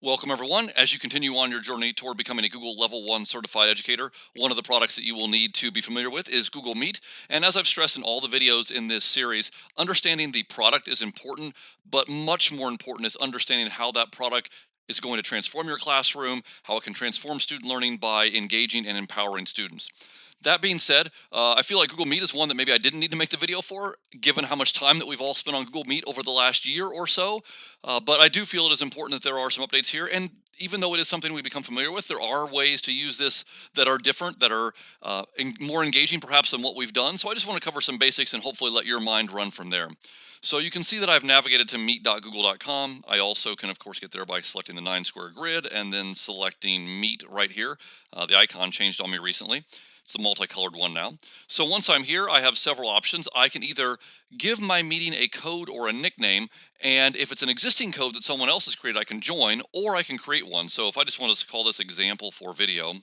Welcome, everyone. As you continue on your journey toward becoming a Google Level 1 certified educator, one of the products that you will need to be familiar with is Google Meet. And as I've stressed in all the videos in this series, understanding the product is important, but much more important is understanding how that product is going to transform your classroom, how it can transform student learning by engaging and empowering students. That being said, I feel like Google Meet is one that maybe I didn't need to make the video for, given how much time that we've all spent on Google Meet over the last year or so. But I do feel it is important that there are some updates here. And even though it is something we become familiar with, there are ways to use this that are different, that are more engaging perhaps than what we've done. So I just want to cover some basics and hopefully let your mind run from there. So you can see that I've navigated to meet.google.com. I also can, of course, get there by selecting the 9 square grid and then selecting Meet right here. The icon changed on me recently. It's the multicolored one now. So once I'm here, I have several options. I can either give my meeting a code or a nickname, and if it's an existing code that someone else has created, I can join, or I can create one. So if I just want to call this example for video,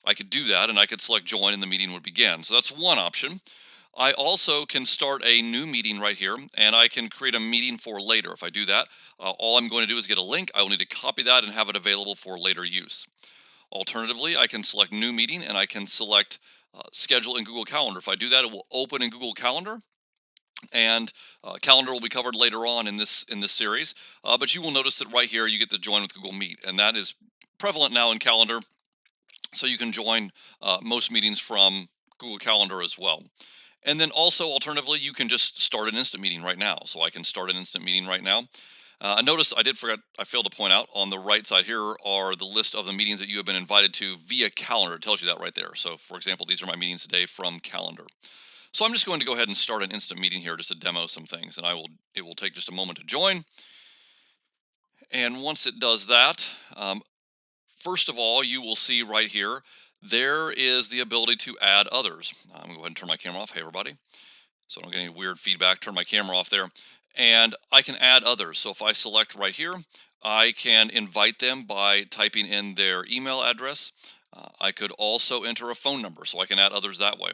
I could do that and I could select join and the meeting would begin. So that's one option. I also can start a new meeting right here and I can create a meeting for later. If I do that, all I'm going to do is get a link. I will need to copy that and have it available for later use. Alternatively, I can select new meeting and I can select schedule in Google Calendar. If I do that, it will open in Google Calendar, and calendar will be covered later on in this series. But you will notice that right here you get to join with Google Meet, and that is prevalent now in calendar, so you can join most meetings from Google Calendar as well. And then also alternatively, you can just start an instant meeting right now. So I can start an instant meeting right now. I notice I failed to point out on the right side here are the list of the meetings that you have been invited to via calendar. It tells you that right there. So for example, these are my meetings today from calendar. So I'm just going to go ahead and start an instant meeting here just to demo some things, and it will take just a moment to join. And once it does that, first of all, you will see right here, there is the ability to add others. I'm gonna go ahead and turn my camera off. Hey, everybody. So I don't get any weird feedback. Turn my camera off there. And I can add others. So if I select right here, I can invite them by typing in their email address. I could also enter a phone number, so I can add others that way.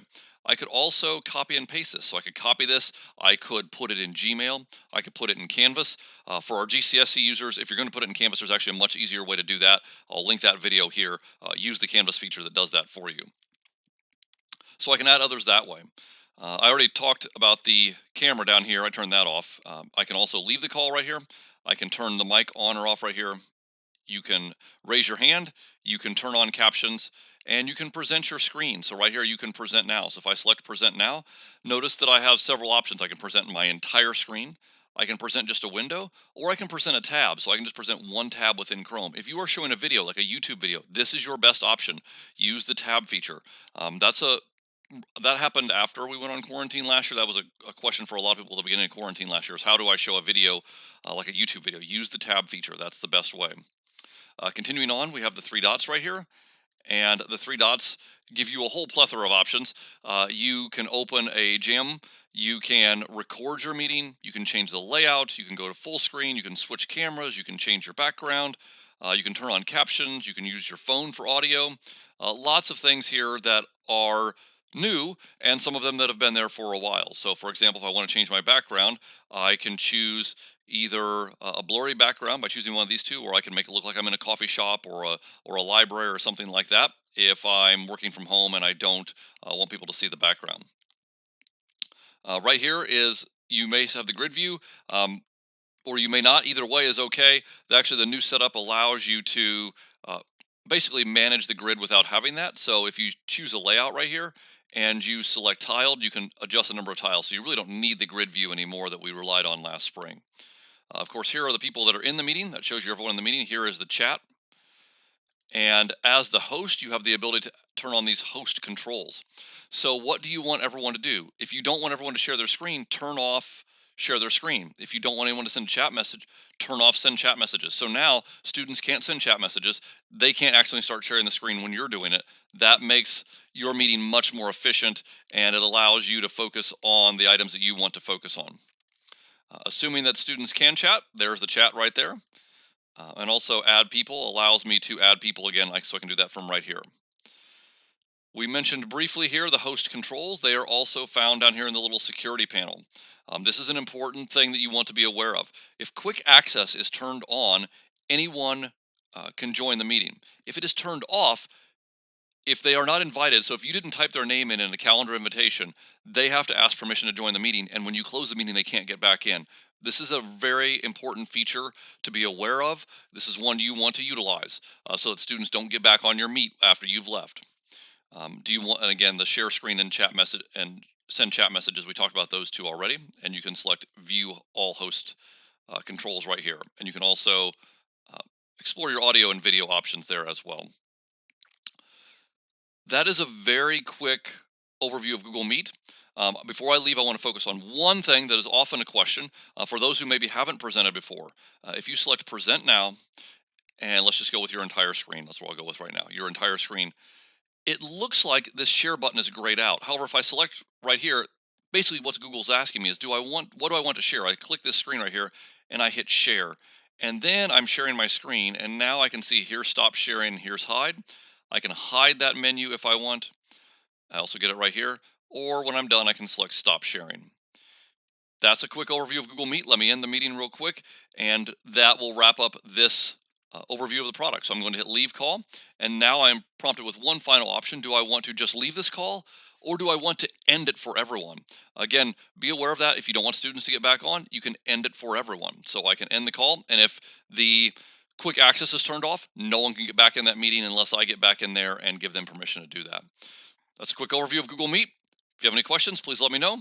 I could also copy and paste this. So I could copy this. I could put it in Gmail. I could put it in Canvas. For our GCSE users, if you're going to put it in Canvas, there's actually a much easier way to do that. I'll link that video here. Use the Canvas feature that does that for you. So I can add others that way. I already talked about the camera down here. I turned that off. I can also leave the call right here. I can turn the mic on or off right here. You can raise your hand. You can turn on captions, and you can present your screen. So right here, you can present now. So if I select present now, notice that I have several options. I can present my entire screen. I can present just a window, or I can present a tab. So I can just present one tab within Chrome. If you are showing a video, like a YouTube video, this is your best option. Use the tab feature. That happened after we went on quarantine last year. That was a question for a lot of people at the beginning of quarantine last year: is how do I show a video like a YouTube video? Use the tab feature. That's the best way. Continuing on, we have the three dots right here, and the three dots give you a whole plethora of options. You can open a gym. You can record your meeting. You can change the layout. You can go to full screen. You can switch cameras. You can change your background. You can turn on captions. You can use your phone for audio. Lots of things here that are new, and some of them that have been there for a while. So for example, if I want to change my background, I can choose either a blurry background by choosing one of these two, or I can make it look like I'm in a coffee shop or a library or something like that if I'm working from home and I don't want people to see the background. Right here is, you may have the grid view, or you may not. Either way is okay. Actually, the new setup allows you to uh, basically manage the grid without having that. So if you choose a layout right here and you select tiled, you can adjust the number of tiles. So you really don't need the grid view anymore that we relied on last spring. Of course, here are the people that are in the meeting. That shows you everyone in the meeting. Here is the chat. And as the host, you have the ability to turn on these host controls. So what do you want everyone to do? If you don't want everyone to share their screen, turn off share their screen. If you don't want anyone to send a chat message, turn off send chat messages. So now students can't send chat messages. They can't actually start sharing the screen when you're doing it. That makes your meeting much more efficient, and it allows you to focus on the items that you want to focus on. Assuming that students can chat, there's the chat right there. And also add people allows me to add people again, so I can do that from right here. We mentioned briefly here the host controls. They are also found down here in the little security panel. This is an important thing that you want to be aware of. If quick access is turned on, anyone can join the meeting. If it is turned off, if they are not invited, so if you didn't type their name in a calendar invitation, they have to ask permission to join the meeting. And when you close the meeting, they can't get back in. This is a very important feature to be aware of. This is one you want to utilize so that students don't get back on your Meet after you've left. Do you want, and again, the share screen and chat message and send chat messages, we talked about those two already. And you can select view all host controls right here. And you can also uh, explore your audio and video options there as well. That is a very quick overview of Google Meet. Before I leave, I want to focus on one thing that is often a question for those who maybe haven't presented before. If you select present now, and let's just go with your entire screen. That's what I'll go with right now. Your entire screen. It looks like this share button is grayed out. However, if I select right here, basically what Google's asking me is, what do I want to share? I click this screen right here and I hit share. And then I'm sharing my screen. And now I can see here, stop sharing, here's hide. I can hide that menu if I want. I also get it right here. Or when I'm done, I can select stop sharing. That's a quick overview of Google Meet. Let me end the meeting real quick, and that will wrap up this overview of the product. So I'm going to hit leave call, and now I'm prompted with one final option. Do I want to just leave this call, or do I want to end it for everyone? Again, be aware of that. If you don't want students to get back on, you can end it for everyone. So I can end the call, and if the quick access is turned off, no one can get back in that meeting unless I get back in there and give them permission to do that. That's a quick overview of Google Meet. If you have any questions, please let me know.